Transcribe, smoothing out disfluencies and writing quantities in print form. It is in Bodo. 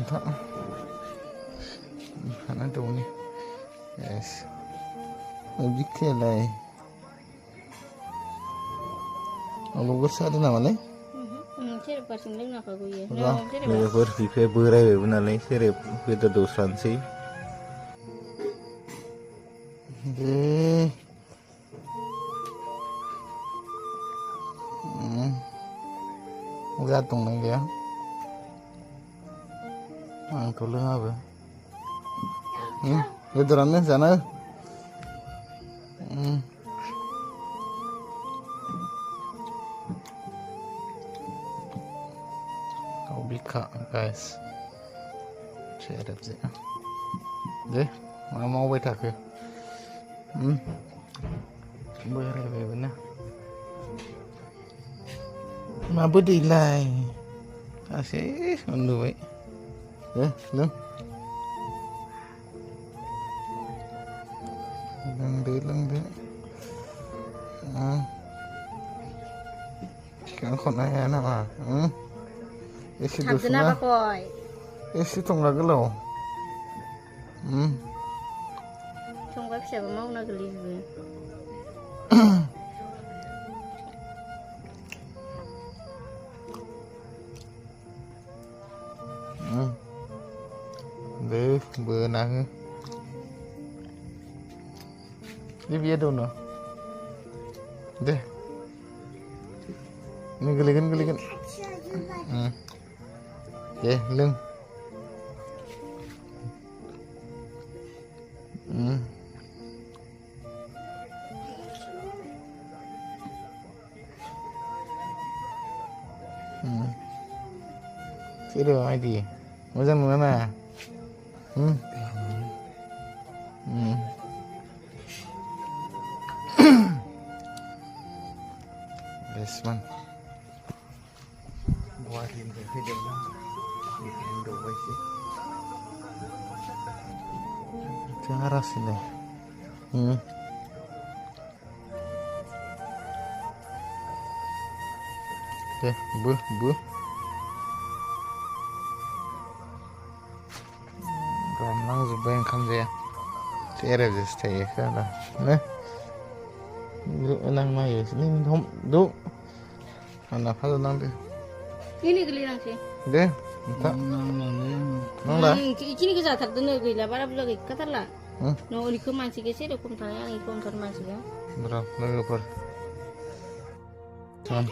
mantap. Mana tuh nih? Yes. Lebih kelai. Kalau besar ada namanya? Serep pasang lagi nak aku ya. Mereka berpikir berai benar serep kita dosan sih. Gantung lagi ya. Tolong apa? Beneran sana. Kau bika guys. Serap sih. Deh, mau betak ya? Berai benar. Mabuk dilai. Asyik undu baik. Leng. Leng deh. Kan kon ayah nama. Isi Habis apa koi? Isi tong lagi lo. Tunggu siapa mau nak beli? Deh, benang. Ini biar dulu. Deh. Ini gelikan. Deh, lưng. Sih được ai đi. Mau ra nữa nè. Desman. Buatin ke video lah. Bikin dua sih. Cara sini. Deh, bu. Ramlang zubain kan dia. Tiada just stay kana. Nah. Duk nang mai sini hom duk. Anak apa nang deh? Ini geliran sih. Deh, entah. Nang dah. Ini kita tak tahu nih gila. Bara lagi kata lah. No, ini kau masih kesini, aku tanya ini kau kan masih ya. Berapa lagi per? Cuman.